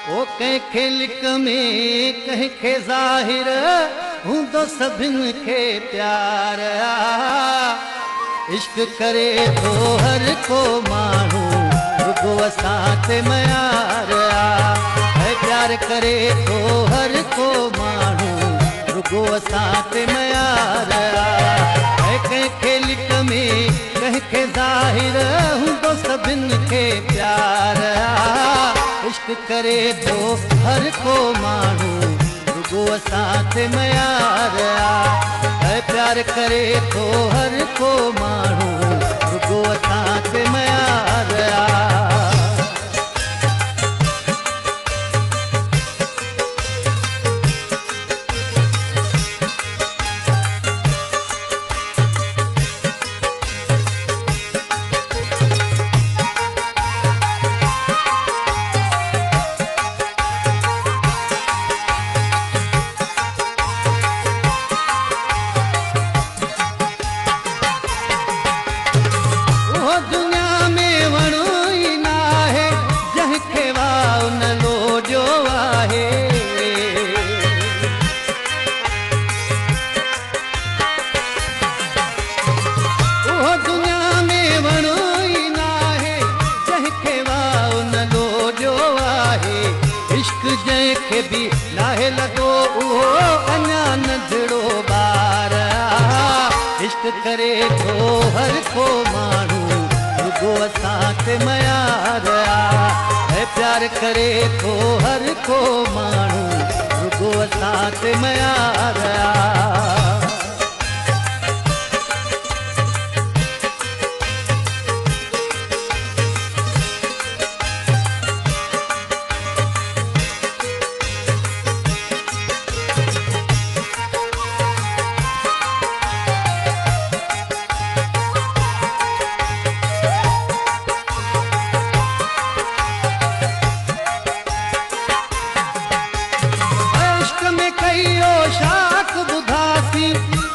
ओ कंहिंखे लिक में कंहिंखे ज़ाहिर हूंदो सभिनि खे प्यार इश्क करे थो हर को माण्हू रुगो असां ते मयार है प्यार करे थो हर को माण्हू रुगो असां ते मयार है कंहिंखे लिक में कंहिंखे ज़ाहिर हूंदो सभिनि खे प्यार इश्क करे थो हर को माण्हू रुगो असां ते मयार है प्यार करे थो हर को माण्हू रुगो असां ते मयार जंहिंखे बि नाहे लॻो उहो अञा नंढड़ो ॿार इश्क करे थो हर को माण्हू रुगो असां ते मयार है प्यार करे थो हर को माण्हू रुगो असां ते मयार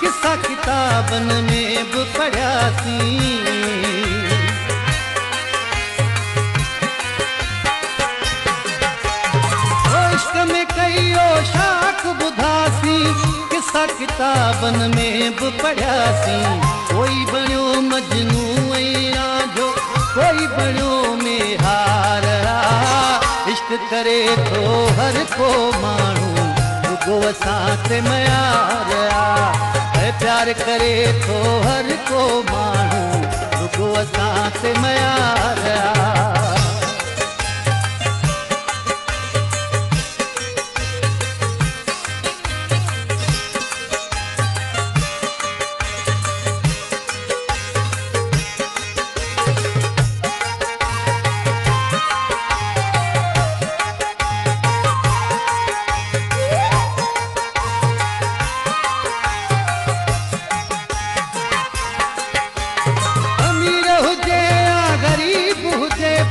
किसा किताबन में भी पढ़ियासी इश्क में कईयो शाख बुधासी किसा किताबन में भी पढ़ियासी कोई बणियो मजनू ऐं रांझो कोई बणियो में हार इश्क करे थो हर को माण्हू रुगो असां ते मयार है प्यार करे थो हर को माण्हू रुगो असां ते मयार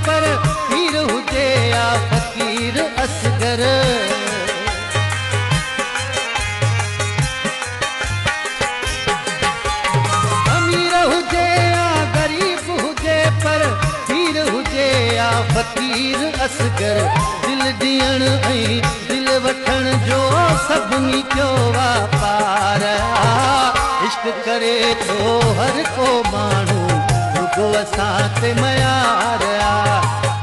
पर पीर हुजे या फकीर असगर अमीर हुजे या गरीब हुजे पर पीर हुजे या फकीर असगर दिल ॾियण ऐं दिल वठण जो सभिनी जो वापार इश्क करे थो हर को माण्हू रुगो असां ते मयार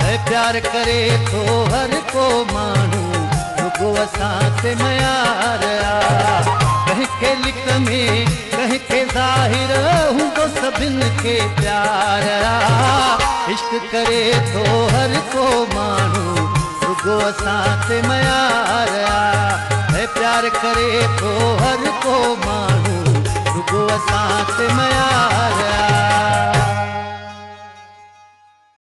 है प्यार करे थो हर को माण्हू रुगो असां ते मयार कंहिंखे लिक में कंहिंखे ज़ाहिर हूंदो सभिनि खे प्यार इश्क करे थो हर को माण्हू रुगो असां ते मयार है प्यार करे थो हर को माण्हू रुगो असां ते मयार